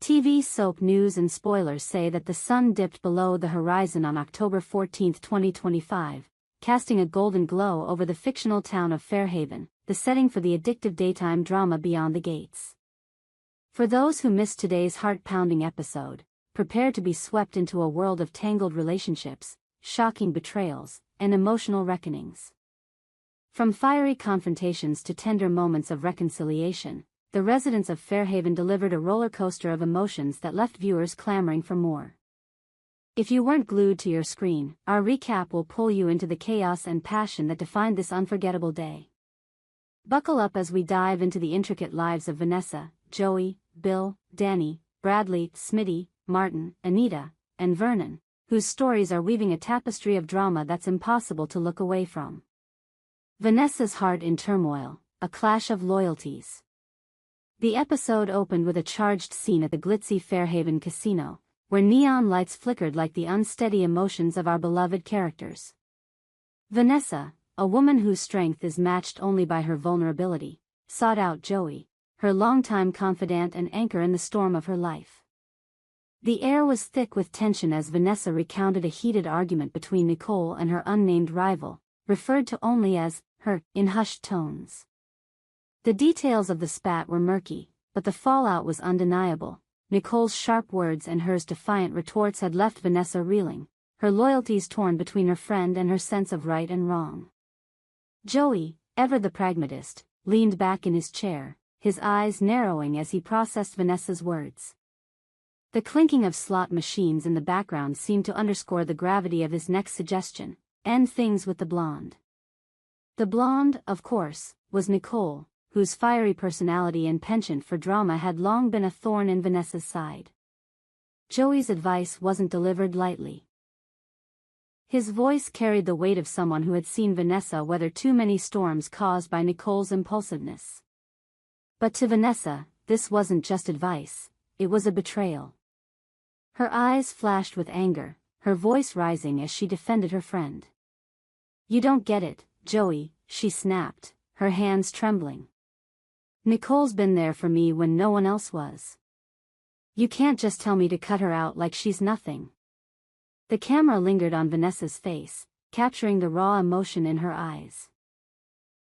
TV soap news and spoilers say that the sun dipped below the horizon on October 14, 2025, casting a golden glow over the fictional town of Fairhaven, the setting for the addictive daytime drama Beyond the Gates. For those who missed today's heart-pounding episode, prepare to be swept into a world of tangled relationships, shocking betrayals, and emotional reckonings. From fiery confrontations to tender moments of reconciliation, the residents of Fairhaven delivered a roller coaster of emotions that left viewers clamoring for more. If you weren't glued to your screen, our recap will pull you into the chaos and passion that defined this unforgettable day. Buckle up as we dive into the intricate lives of Vanessa, Joey, Bill, Danny, Bradley, Smitty, Martin, Anita, and Vernon, whose stories are weaving a tapestry of drama that's impossible to look away from. Vanessa's heart in turmoil, a clash of loyalties. The episode opened with a charged scene at the glitzy Fairhaven casino, where neon lights flickered like the unsteady emotions of our beloved characters. Vanessa, a woman whose strength is matched only by her vulnerability, sought out Joey, her longtime confidant and anchor in the storm of her life. The air was thick with tension as Vanessa recounted a heated argument between Nicole and her unnamed rival, referred to only as her, in hushed tones. The details of the spat were murky, but the fallout was undeniable. Nicole's sharp words and hers defiant retorts had left Vanessa reeling, her loyalties torn between her friend and her sense of right and wrong. Joey, ever the pragmatist, leaned back in his chair, his eyes narrowing as he processed Vanessa's words. The clinking of slot machines in the background seemed to underscore the gravity of his next suggestion: end things with the blonde. The blonde, of course, was Nicole, whose fiery personality and penchant for drama had long been a thorn in Vanessa's side. Joey's advice wasn't delivered lightly. His voice carried the weight of someone who had seen Vanessa weather too many storms caused by Nicole's impulsiveness. But to Vanessa, this wasn't just advice, it was a betrayal. Her eyes flashed with anger, her voice rising as she defended her friend. "You don't get it, Joey," she snapped, her hands trembling. "Nicole's been there for me when no one else was. You can't just tell me to cut her out like she's nothing." The camera lingered on Vanessa's face, capturing the raw emotion in her eyes.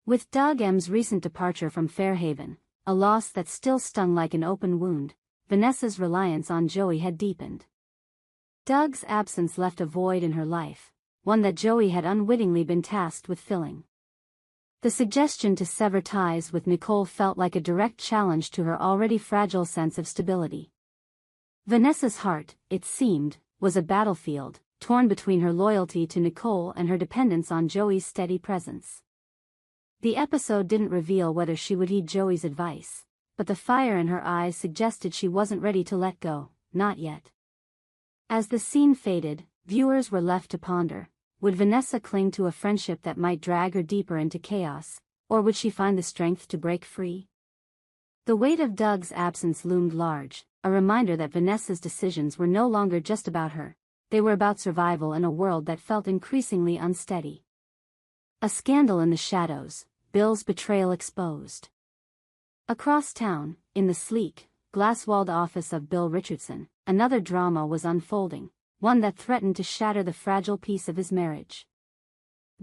With Doug M's recent departure from Fairhaven, a loss that still stung like an open wound, Vanessa's reliance on Joey had deepened. Doug's absence left a void in her life, one that Joey had unwittingly been tasked with filling. The suggestion to sever ties with Nicole felt like a direct challenge to her already fragile sense of stability. Vanessa's heart, it seemed, was a battlefield, torn between her loyalty to Nicole and her dependence on Joey's steady presence. The episode didn't reveal whether she would heed Joey's advice, but the fire in her eyes suggested she wasn't ready to let go, not yet. As the scene faded, viewers were left to ponder: would Vanessa cling to a friendship that might drag her deeper into chaos, or would she find the strength to break free? The weight of Doug's absence loomed large, a reminder that Vanessa's decisions were no longer just about her, they were about survival in a world that felt increasingly unsteady. A scandal in the shadows, Bill's betrayal exposed. Across town, in the sleek, glass-walled office of Bill Richardson, another drama was unfolding, one that threatened to shatter the fragile peace of his marriage.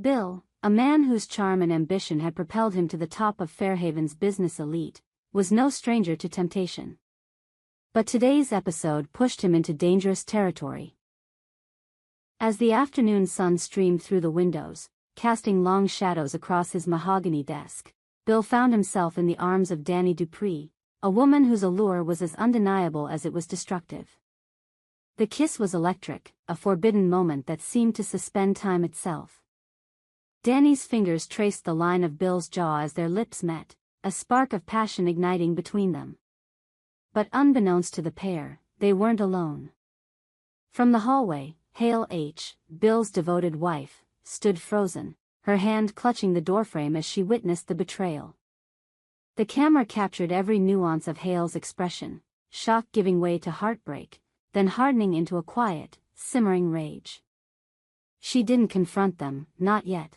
Bill, a man whose charm and ambition had propelled him to the top of Fairhaven's business elite, was no stranger to temptation. But today's episode pushed him into dangerous territory. As the afternoon sun streamed through the windows, casting long shadows across his mahogany desk, Bill found himself in the arms of Danny Dupree, a woman whose allure was as undeniable as it was destructive. The kiss was electric, a forbidden moment that seemed to suspend time itself. Danny's fingers traced the line of Bill's jaw as their lips met, a spark of passion igniting between them. But unbeknownst to the pair, they weren't alone. From the hallway, Hale H., Bill's devoted wife, stood frozen, her hand clutching the doorframe as she witnessed the betrayal. The camera captured every nuance of Hale's expression, shock giving way to heartbreak, then hardening into a quiet, simmering rage. She didn't confront them, not yet.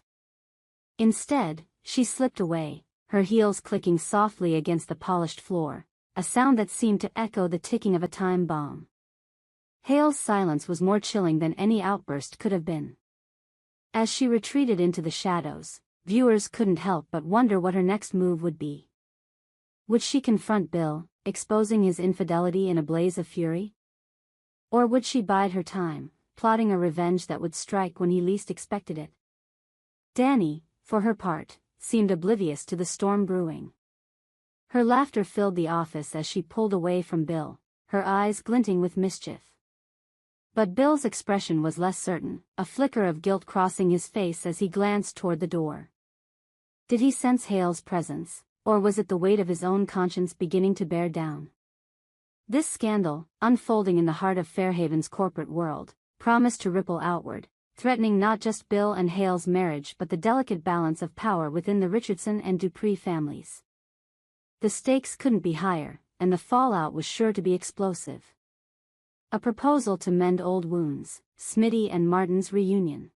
Instead, she slipped away, her heels clicking softly against the polished floor, a sound that seemed to echo the ticking of a time bomb. Hale's silence was more chilling than any outburst could have been. As she retreated into the shadows, viewers couldn't help but wonder what her next move would be. Would she confront Bill, exposing his infidelity in a blaze of fury? Or would she bide her time, plotting a revenge that would strike when he least expected it? Dani, for her part, seemed oblivious to the storm brewing. Her laughter filled the office as she pulled away from Bill, her eyes glinting with mischief. But Bill's expression was less certain, a flicker of guilt crossing his face as he glanced toward the door. Did he sense Hale's presence, or was it the weight of his own conscience beginning to bear down? This scandal, unfolding in the heart of Fairhaven's corporate world, promised to ripple outward, threatening not just Bill and Hale's marriage but the delicate balance of power within the Richardson and Dupree families. The stakes couldn't be higher, and the fallout was sure to be explosive. A proposal to mend old wounds, Smitty and Martin's reunion.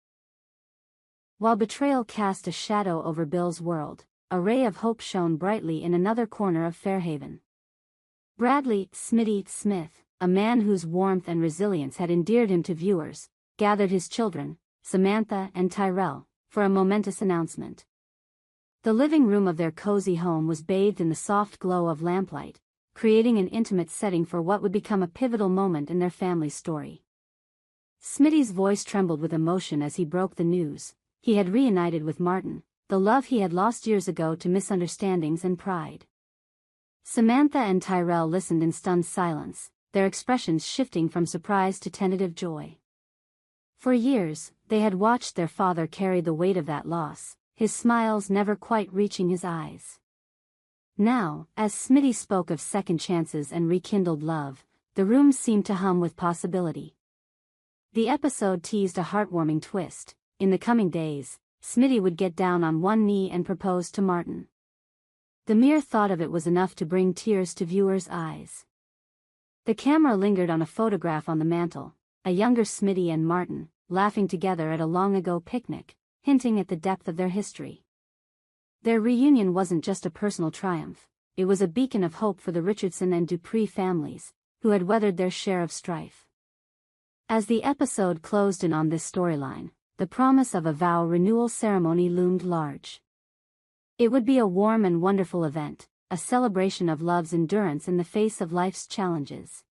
While betrayal cast a shadow over Bill's world, a ray of hope shone brightly in another corner of Fairhaven. Bradley Smitty Smith, a man whose warmth and resilience had endeared him to viewers, gathered his children, Samantha and Tyrell, for a momentous announcement. The living room of their cozy home was bathed in the soft glow of lamplight, creating an intimate setting for what would become a pivotal moment in their family's story. Smitty's voice trembled with emotion as he broke the news. He had reunited with Martin, the love he had lost years ago to misunderstandings and pride. Samantha and Tyrell listened in stunned silence, their expressions shifting from surprise to tentative joy. For years, they had watched their father carry the weight of that loss, his smiles never quite reaching his eyes. Now, as Smitty spoke of second chances and rekindled love, the room seemed to hum with possibility. The episode teased a heartwarming twist. In the coming days, Smitty would get down on one knee and propose to Martin. The mere thought of it was enough to bring tears to viewers' eyes. The camera lingered on a photograph on the mantel, a younger Smitty and Martin, laughing together at a long-ago picnic, hinting at the depth of their history. Their reunion wasn't just a personal triumph, it was a beacon of hope for the Richardson and Dupree families, who had weathered their share of strife. As the episode closed in on this storyline, the promise of a vow renewal ceremony loomed large. It would be a warm and wonderful event, a celebration of love's endurance in the face of life's challenges.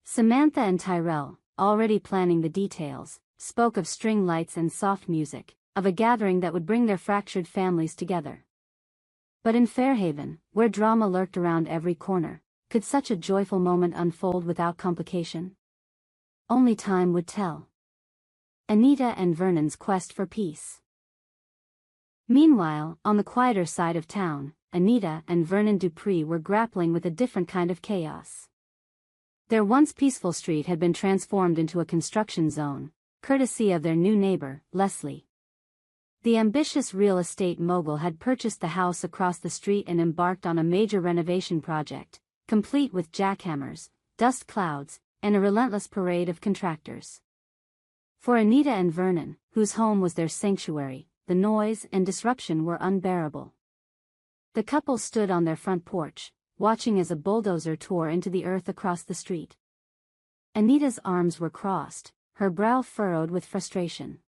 Samantha and Tyrell, already planning the details, spoke of string lights and soft music, of a gathering that would bring their fractured families together. But in Fairhaven, where drama lurked around every corner, could such a joyful moment unfold without complication? Only time would tell. Anita and Vernon's quest for peace. Meanwhile, on the quieter side of town, Anita and Vernon Dupree were grappling with a different kind of chaos. Their once peaceful street had been transformed into a construction zone, courtesy of their new neighbor, Leslie. The ambitious real estate mogul had purchased the house across the street and embarked on a major renovation project, complete with jackhammers, dust clouds, and a relentless parade of contractors. For Anita and Vernon, whose home was their sanctuary, the noise and disruption were unbearable. The couple stood on their front porch, watching as a bulldozer tore into the earth across the street. Anita's arms were crossed, her brow furrowed with frustration.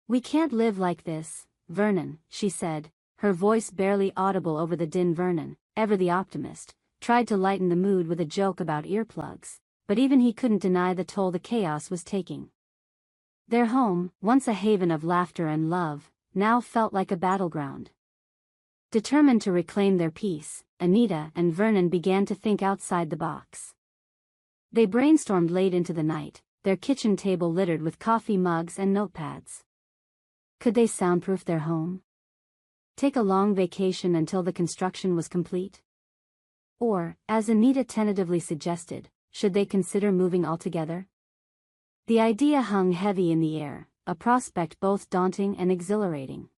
"We can't live like this, Vernon," she said, her voice barely audible over the din. Vernon, ever the optimist, tried to lighten the mood with a joke about earplugs, but even he couldn't deny the toll the chaos was taking. Their home, once a haven of laughter and love, now felt like a battleground. Determined to reclaim their peace, Anita and Vernon began to think outside the box. They brainstormed late into the night, their kitchen table littered with coffee mugs and notepads. Could they soundproof their home? Take a long vacation until the construction was complete? Or, as Anita tentatively suggested, should they consider moving altogether? The idea hung heavy in the air, a prospect both daunting and exhilarating.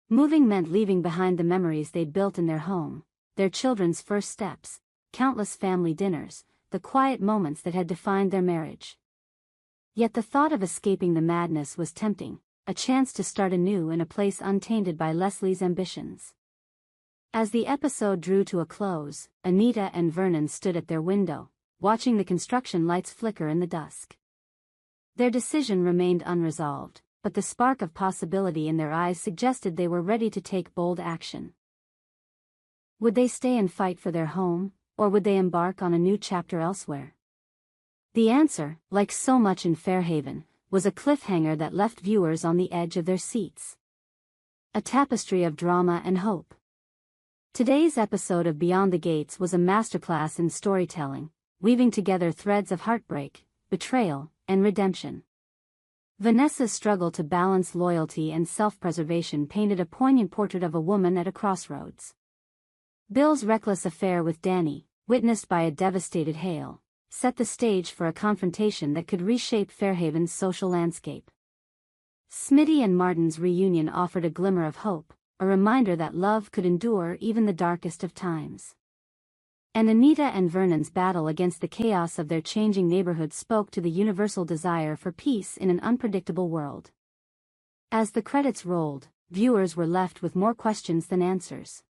Moving meant leaving behind the memories they'd built in their home, their children's first steps, countless family dinners, the quiet moments that had defined their marriage. Yet the thought of escaping the madness was tempting, a chance to start anew in a place untainted by Leslie's ambitions. As the episode drew to a close, Anita and Vernon stood at their window, watching the construction lights flicker in the dusk. Their decision remained unresolved, but the spark of possibility in their eyes suggested they were ready to take bold action. Would they stay and fight for their home, or would they embark on a new chapter elsewhere? The answer, like so much in Fairhaven, was a cliffhanger that left viewers on the edge of their seats. A tapestry of drama and hope. Today's episode of Beyond the Gates was a masterclass in storytelling, weaving together threads of heartbreak, betrayal, and redemption. Vanessa's struggle to balance loyalty and self-preservation painted a poignant portrait of a woman at a crossroads. Bill's reckless affair with Danny, witnessed by a devastated Hale, set the stage for a confrontation that could reshape Fairhaven's social landscape. Smitty and Martin's reunion offered a glimmer of hope, a reminder that love could endure even the darkest of times. And Anita and Vernon's battle against the chaos of their changing neighborhood spoke to the universal desire for peace in an unpredictable world. As the credits rolled, viewers were left with more questions than answers.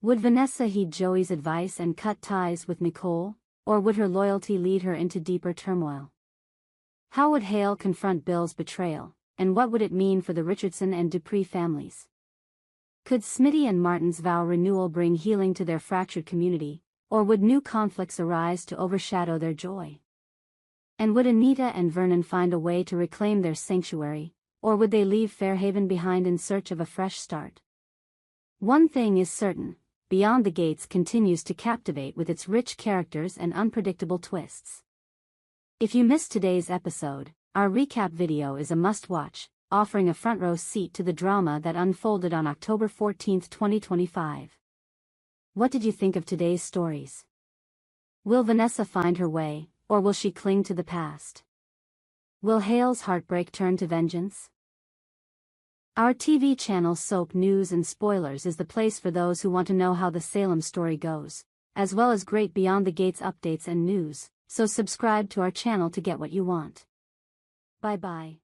Would Vanessa heed Joey's advice and cut ties with Nicole, or would her loyalty lead her into deeper turmoil? How would Hale confront Bill's betrayal, and what would it mean for the Richardson and Dupree families? Could Smitty and Martin's vow renewal bring healing to their fractured community, or would new conflicts arise to overshadow their joy? And would Anita and Vernon find a way to reclaim their sanctuary, or would they leave Fairhaven behind in search of a fresh start? One thing is certain, Beyond the Gates continues to captivate with its rich characters and unpredictable twists. If you missed today's episode, our recap video is a must-watch, offering a front-row seat to the drama that unfolded on October 14, 2025. What did you think of today's stories? Will Vanessa find her way, or will she cling to the past? Will Hale's heartbreak turn to vengeance? Our TV channel Soap News and Spoilers is the place for those who want to know how the Salem story goes, as well as great Beyond the Gates updates and news, so subscribe to our channel to get what you want. Bye-bye.